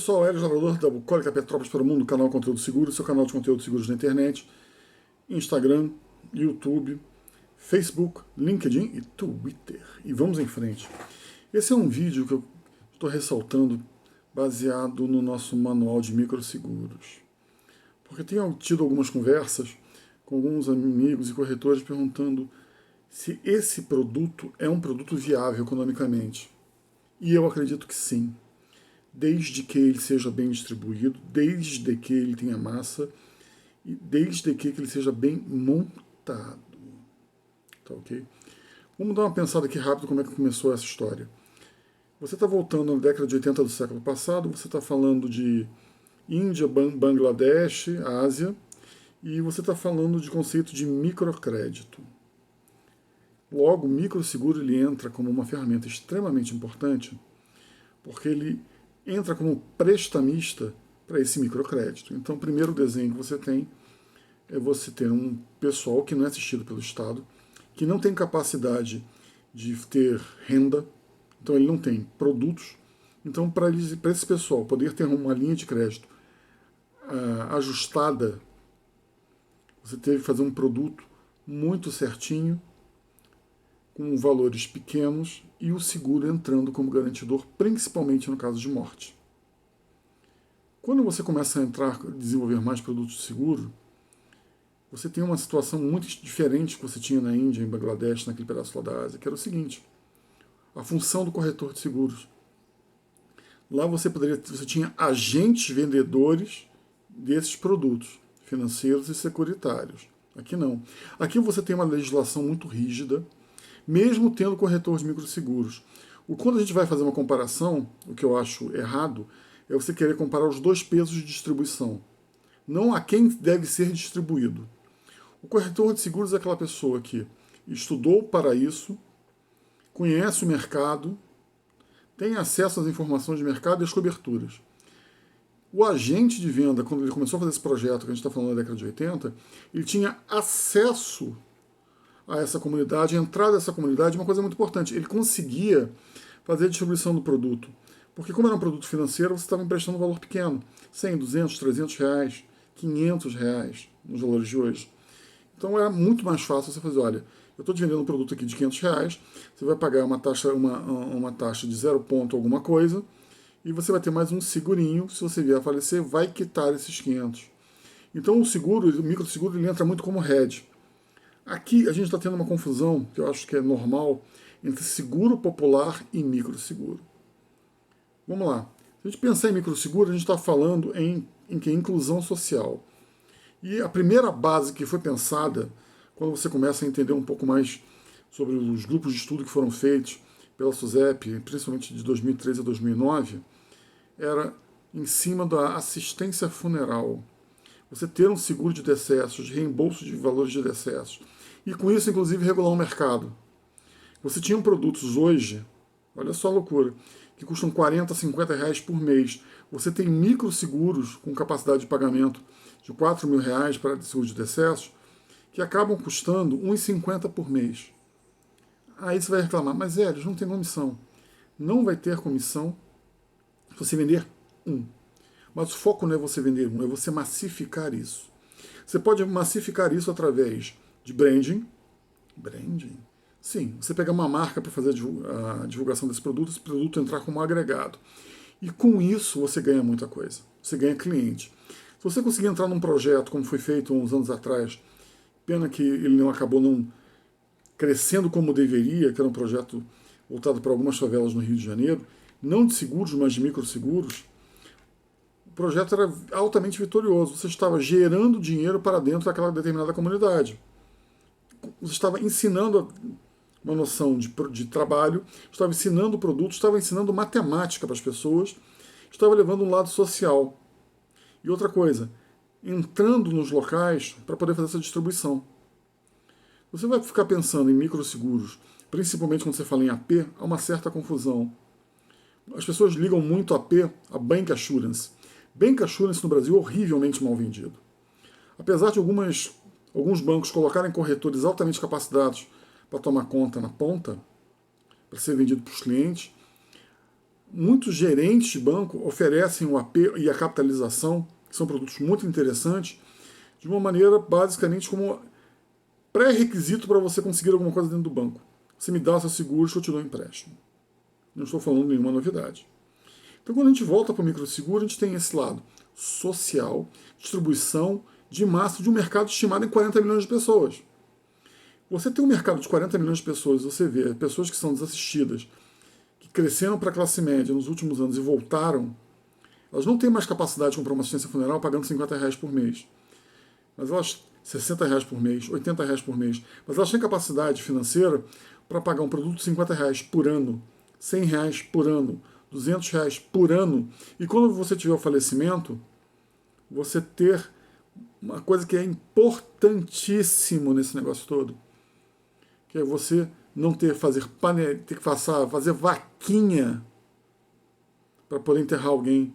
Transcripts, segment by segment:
pessoal, Hélio Lavrador da Bucólica Petrópolis para o Mundo, canal Conteúdo Seguro, seu canal de conteúdo seguros na internet, Instagram, YouTube, Facebook, LinkedIn e Twitter. E vamos em frente. Esse é um vídeo que eu estou ressaltando baseado no nosso manual de microseguros. Porque tenho tido algumas conversas com alguns amigos e corretores perguntando se esse produto é um produto viável economicamente. E eu acredito que sim. Desde que ele seja bem distribuído, desde que ele tenha massa e desde que ele seja bem montado. Tá ok? Vamos dar uma pensada aqui rápido como é que começou essa história. Você está voltando na década de 80 do século passado, você está falando de Índia, Bangladesh, Ásia, e você está falando de conceito de microcrédito. Logo, o microseguro ele entra como uma ferramenta extremamente importante, porque ele entra como prestamista para esse microcrédito. Então, o primeiro desenho que você tem é você ter um pessoal que não é assistido pelo Estado, que não tem capacidade de ter renda, então ele não tem produtos. Então, para esse pessoal poder ter uma linha de crédito ajustada, você teve que fazer um produto muito certinho, com valores pequenos e o seguro entrando como garantidor, principalmente no caso de morte. Quando você começa a desenvolver mais produtos de seguro, você tem uma situação muito diferente que você tinha na Índia, em Bangladesh, naquele pedaço lá da Ásia, que era o seguinte: a função do corretor de seguros. Lá você tinha agentes vendedores desses produtos financeiros e securitários. Aqui não. Aqui você tem uma legislação muito rígida, mesmo tendo corretor de microseguros. Quando a gente vai fazer uma comparação, o que eu acho errado, é você querer comparar os dois pesos de distribuição. Não a quem deve ser distribuído. O corretor de seguros é aquela pessoa que estudou para isso, conhece o mercado, tem acesso às informações de mercado e às coberturas. O agente de venda, quando ele começou a fazer esse projeto que a gente está falando na década de 80, ele tinha acesso a essa comunidade, a entrada dessa comunidade, uma coisa muito importante, ele conseguia fazer a distribuição do produto. Porque como era um produto financeiro, você estava emprestando um valor pequeno, 100, 200, 300 reais, 500 reais nos valores de hoje. Então era muito mais fácil você fazer, olha, eu estou te vendendo um produto aqui de 500 reais, você vai pagar uma taxa de 0 ponto alguma coisa, e você vai ter mais um segurinho, se você vier a falecer, vai quitar esses 500. Então o microseguro, ele entra muito como hedge. Aqui a gente está tendo uma confusão, que eu acho que é normal, entre seguro popular e microseguro. Vamos lá. Se a gente pensar em microseguro, a gente está falando em inclusão social. E a primeira base que foi pensada, quando você começa a entender um pouco mais sobre os grupos de estudo que foram feitos pela SUSEP, principalmente de 2013 a 2009, era em cima da assistência funeral. Você ter um seguro de decessos, de reembolso de valores de decessos. E com isso, inclusive, regular o mercado. Você tinha produtos hoje, olha só a loucura, que custam 40, 50 reais por mês. Você tem microseguros com capacidade de pagamento de 4 mil reais para seguro de decessos, que acabam custando 1,50 por mês. Aí você vai reclamar, mas eles não tem comissão. Não vai ter comissão se você vender um. Mas o foco não é você vender um, é você massificar isso. Você pode massificar isso através de branding. Branding? Sim, você pegar uma marca para fazer a divulgação desse produto, esse produto entrar como agregado. E com isso você ganha muita coisa. Você ganha cliente. Se você conseguir entrar num projeto, como foi feito uns anos atrás, pena que ele não acabou não crescendo como deveria, que era um projeto voltado para algumas favelas no Rio de Janeiro, não de seguros, mas de microseguros, o projeto era altamente vitorioso. Você estava gerando dinheiro para dentro daquela determinada comunidade. Você estava ensinando uma noção de trabalho, estava ensinando produtos, estava ensinando matemática para as pessoas, estava levando um lado social. E outra coisa, entrando nos locais para poder fazer essa distribuição. Você vai ficar pensando em microseguros, principalmente quando você fala em AP, há uma certa confusão. As pessoas ligam muito AP a Bank Assurance. Bank Assurance no Brasil é horrivelmente mal vendido. Apesar de alguns bancos colocarem corretores altamente capacitados para tomar conta na ponta, para ser vendido para os clientes, muitos gerentes de banco oferecem o AP e a capitalização, que são produtos muito interessantes, de uma maneira basicamente como pré-requisito para você conseguir alguma coisa dentro do banco. Você me dá seu seguro que eu te dou um empréstimo. Não estou falando nenhuma novidade. Então, quando a gente volta para o microseguro, a gente tem esse lado social, distribuição de massa de um mercado estimado em 40 milhões de pessoas. Você tem um mercado de 40 milhões de pessoas, você vê pessoas que são desassistidas, que cresceram para a classe média nos últimos anos e voltaram, elas não têm mais capacidade de comprar uma assistência funeral pagando R$ 50 por mês. Mas elas, R$ 60 por mês, R$ 80 por mês, mas elas têm capacidade financeira para pagar um produto de R$ 50 por ano, R$ 100 por ano, R$ 200 por ano. E quando você tiver o falecimento, você ter uma coisa que é importantíssimo nesse negócio todo, que é você não ter que fazer vaquinha para poder enterrar alguém.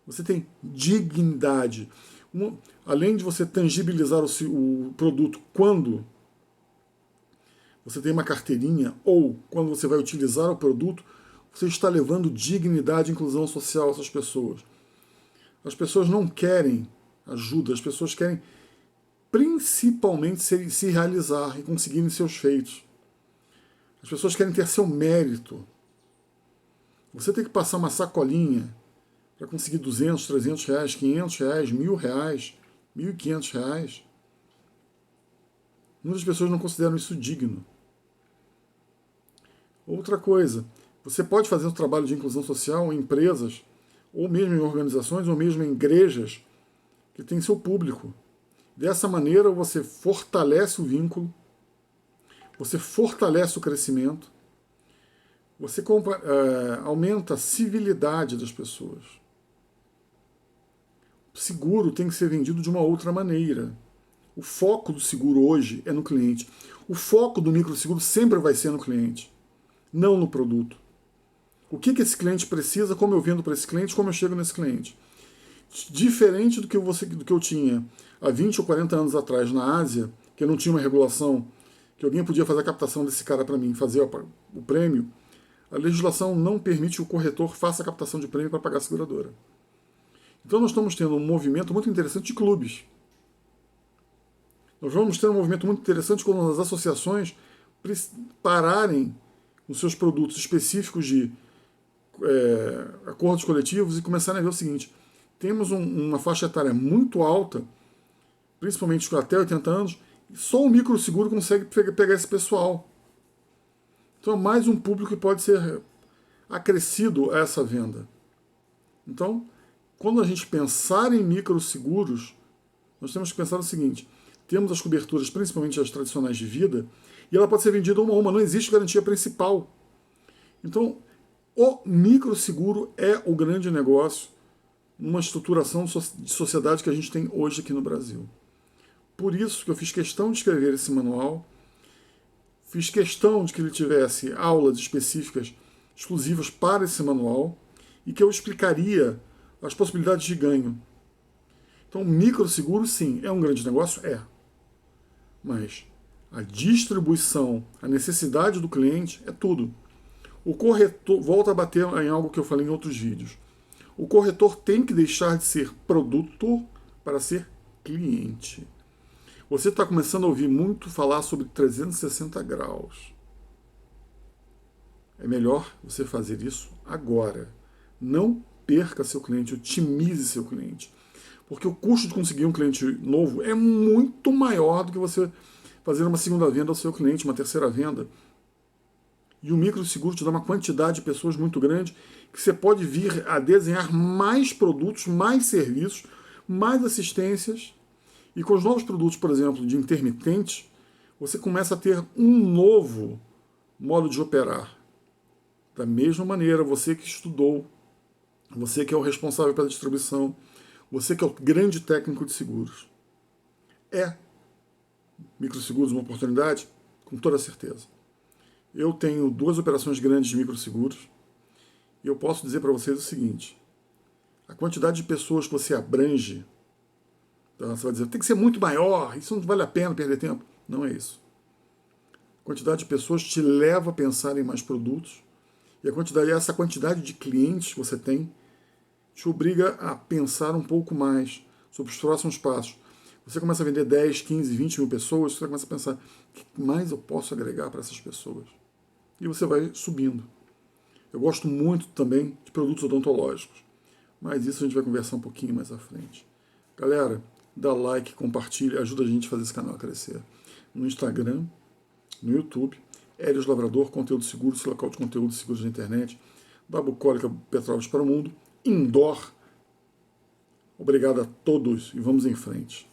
Você tem dignidade. Além de você tangibilizar o produto quando você tem uma carteirinha ou quando você vai utilizar o produto, você está levando dignidade e inclusão social a essas pessoas. As pessoas não querem ajuda, as pessoas querem principalmente se realizar e conseguirem seus feitos. As pessoas querem ter seu mérito. Você tem que passar uma sacolinha para conseguir R$ 200, R$ 300, R$ 500, R$ 1.000, R$ 1.500. Muitas pessoas não consideram isso digno. Outra coisa, você pode fazer um trabalho de inclusão social em empresas, ou mesmo em organizações, ou mesmo em igrejas que têm seu público. Dessa maneira você fortalece o vínculo, você fortalece o crescimento, você aumenta a civilidade das pessoas. O seguro tem que ser vendido de uma outra maneira. O foco do seguro hoje é no cliente. O foco do microseguro sempre vai ser no cliente, não no produto. O que esse cliente precisa, como eu vendo para esse cliente, como eu chego nesse cliente. Diferente do que eu tinha há 20 ou 40 anos atrás na Ásia, que eu não tinha uma regulação, que alguém podia fazer a captação desse cara para mim, fazer o prêmio, a legislação não permite que o corretor faça a captação de prêmio para pagar a seguradora. Então nós estamos tendo um movimento muito interessante de clubes. Nós vamos ter um movimento muito interessante quando as associações pararem os seus produtos específicos de acordos coletivos e começarem a ver o seguinte: temos uma faixa etária muito alta, principalmente até 80 anos, e só o microseguro consegue pegar esse pessoal. Então é mais um público que pode ser acrescido a essa venda. Então, quando a gente pensar em microseguros, nós temos que pensar o seguinte: temos as coberturas, principalmente as tradicionais de vida, e ela pode ser vendida uma a uma, não existe garantia principal. Então, o microseguro é o grande negócio numa estruturação de sociedade que a gente tem hoje aqui no Brasil. Por isso que eu fiz questão de escrever esse manual, fiz questão de que ele tivesse aulas específicas, exclusivas para esse manual, e que eu explicaria as possibilidades de ganho. Então, o microseguro, sim, é um grande negócio? É. Mas a distribuição, a necessidade do cliente é tudo. O corretor, volta a bater em algo que eu falei em outros vídeos, o corretor tem que deixar de ser produtor para ser cliente. Você está começando a ouvir muito falar sobre 360 graus. É melhor você fazer isso agora. Não perca seu cliente, otimize seu cliente. Porque o custo de conseguir um cliente novo é muito maior do que você fazer uma segunda venda ao seu cliente, uma terceira venda. E o microseguro te dá uma quantidade de pessoas muito grande que você pode vir a desenhar mais produtos, mais serviços, mais assistências. E com os novos produtos, por exemplo, de intermitente, você começa a ter um novo modo de operar. Da mesma maneira, você que estudou, você que é o responsável pela distribuição, você que é o grande técnico de seguros. É microseguros uma oportunidade? Com toda certeza. Eu tenho 2 operações grandes de microseguros e eu posso dizer para vocês o seguinte: a quantidade de pessoas que você abrange, então você vai dizer, tem que ser muito maior, isso não vale a pena perder tempo. Não é isso. A quantidade de pessoas te leva a pensar em mais produtos E essa quantidade de clientes que você tem te obriga a pensar um pouco mais sobre os próximos passos. Você começa a vender 10, 15, 20 mil pessoas, você começa a pensar, o que mais eu posso agregar para essas pessoas? E você vai subindo. Eu gosto muito também de produtos odontológicos, mas isso a gente vai conversar um pouquinho mais à frente. Galera, dá like, compartilha, ajuda a gente a fazer esse canal crescer. No Instagram, no YouTube, Helios Lavrador, conteúdo seguro, seu local de conteúdo seguro da internet, da Bucólica Petrópolis para o Mundo, Indoor. Obrigado a todos e vamos em frente.